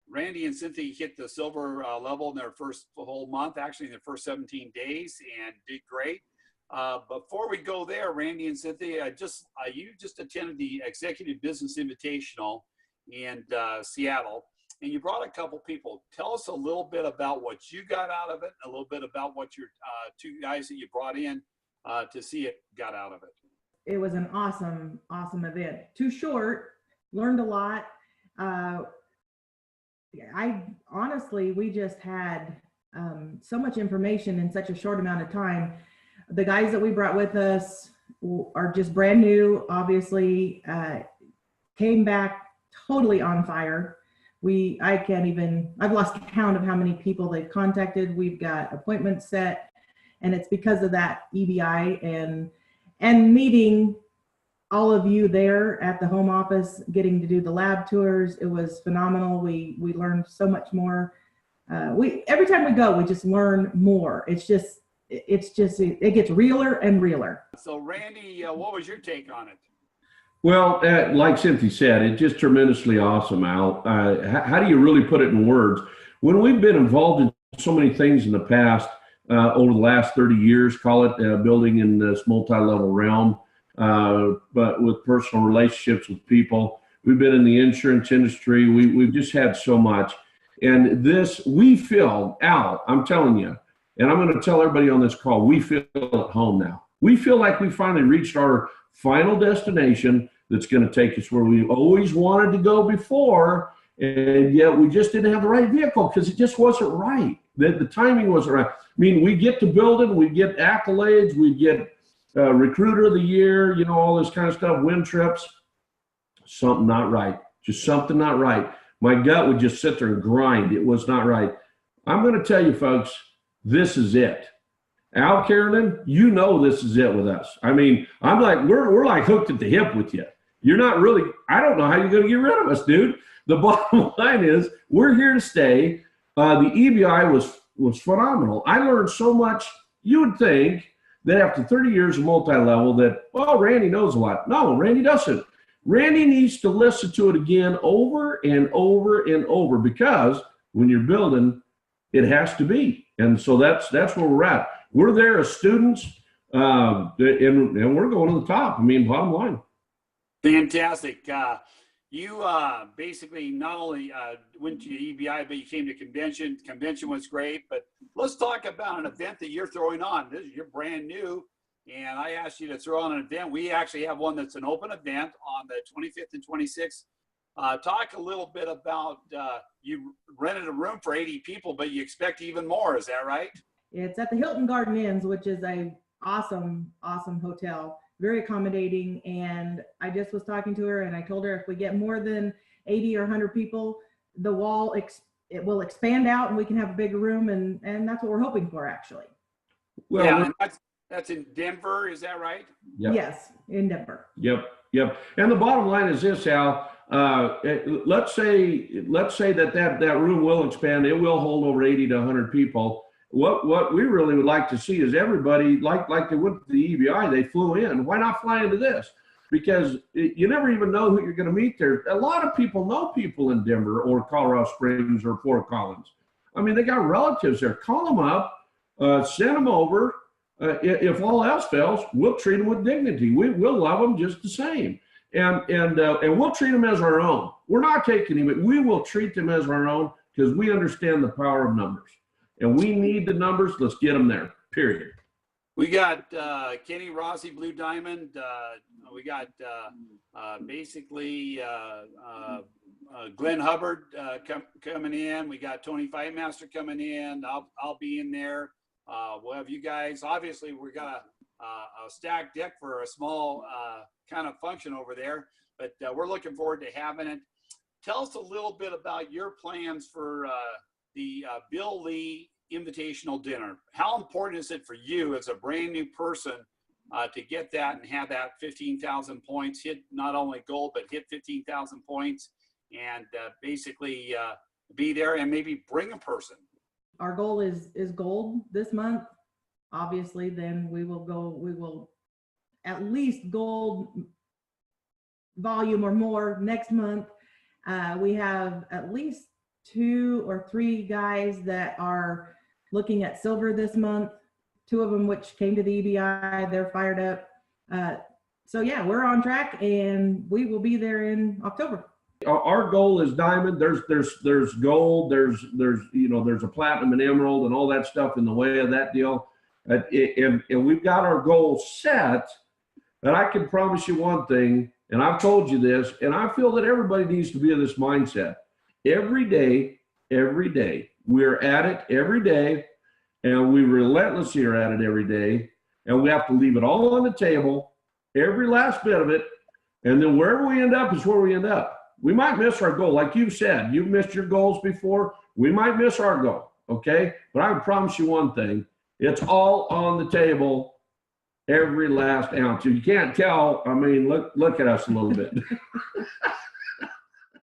Randy and Cynthi hit the silver level in their first whole month, actually in their first 17 days, and did great. Before we go there, Randy and Cynthia, you just attended the Executive Business Invitational in Seattle, and you brought a couple people. Tell us a little bit about what you got out of it, a little bit about what your two guys that you brought in to see it got out of it. It was an awesome event. Too short, learned a lot. We just had so much information in such a short amount of time. The guys that we brought with us are just brand new, obviously, came back totally on fire. I've lost count of how many people they've contacted. We've got appointments set, and it's because of that EBI and meeting all of you there at the home office, getting to do the lab tours. It was phenomenal. We learned so much more. Every time we go, we just learn more. It gets realer and realer. So Randy, what was your take on it? Well, like Cynthia said, it's just tremendously awesome, Al. How do you really put it in words? When we've been involved in so many things in the past, over the last 30 years, call it building in this multi-level realm, but with personal relationships with people. We've been in the insurance industry. We've just had so much. And this, we feel, Al, I'm telling you, and I'm going to tell everybody on this call, we feel at home now. We feel like we finally reached our final destination that's going to take us where we always wanted to go before, and yet we just didn't have the right vehicle because it just wasn't right. The timing wasn't right. I mean, we get to building, we get accolades, we get recruiter of the year, all this kind of stuff, win trips. Something not right. Just something not right. My gut would just sit there and grind. It was not right. I'm going to tell you, folks, this is it. Al Carolyn, this is it with us. I mean, I'm like, we're like hooked at the hip with you. You're not really, I don't know how you're going to get rid of us, dude. The bottom line is we're here to stay. The EBI was phenomenal. I learned so much. You would think that after 30 years of multi-level that, Randy knows a lot. No, Randy doesn't. Randy needs to listen to it again over and over and over, because when you're building, it has to be. And so that's where we're at. We're there as students, and we're going to the top. I mean, bottom line. Fantastic. You basically not only went to EBI, but you came to convention. Convention was great, but let's talk about an event that you're throwing on. You're brand new, and I asked you to throw on an event. We actually have one that's an open event on the 25th and 26th. Talk a little bit about, you rented a room for 80 people, but you expect even more. Is that right? It's at the Hilton Garden Inns, which is a awesome hotel. Very accommodating. And I just was talking to her, and I told her if we get more than 80 or 100 people, the wall it will expand out and we can have a bigger room, and that's what we're hoping for, actually. Well, yeah, and that's in Denver, is that right? Yep. Yes, in Denver. Yep. And the bottom line is this, Al. Let's say that room will expand. It will hold over 80 to 100 people. What we really would like to see is everybody, like they went to the EBI, they flew in. Why not fly into this? Because you never even know who you're going to meet there. A lot of people know people in Denver or Colorado Springs or Fort Collins. I mean, they got relatives there. Call them up, send them over. If all else fails, we'll treat them with dignity. We'll love them just the same. And we'll treat them as our own. We're not taking them, but we will treat them as our own because we understand the power of numbers. And we need the numbers. Let's get them there, period. We got Kenny Rossi, Blue Diamond. We got Glenn Hubbard coming in. We got Tony Fightmaster coming in. I'll be in there. We'll have you guys. Obviously, we got a stacked deck for a small kind of function over there, but we're looking forward to having it. Tell us a little bit about your plans for the Bill Lee Invitational Dinner. How important is it for you as a brand new person to get that and have that 15,000 points, hit not only gold, but hit 15,000 points, and basically be there and maybe bring a person? Our goal is gold this month. Obviously, then we will at least gold volume or more next month. We have at least 2 or 3 guys that are looking at silver this month. 2 of them which came to the EBI, they're fired up. So yeah, we're on track and we will be there in October. Our goal is diamond. There's gold. There's a platinum and emerald and all that stuff in the way of that deal. And we've got our goal set. And I can promise you one thing, and I've told you this, and I feel that everybody needs to be in this mindset. Every day, we're at it every day, and we relentlessly are at it every day, and we have to leave it all on the table, every last bit of it, and then wherever we end up is where we end up. We might miss our goal. Like you've said, you've missed your goals before. We might miss our goal, okay? But I can promise you one thing. It's all on the table, every last ounce. You can't tell. I mean, look at us a little bit.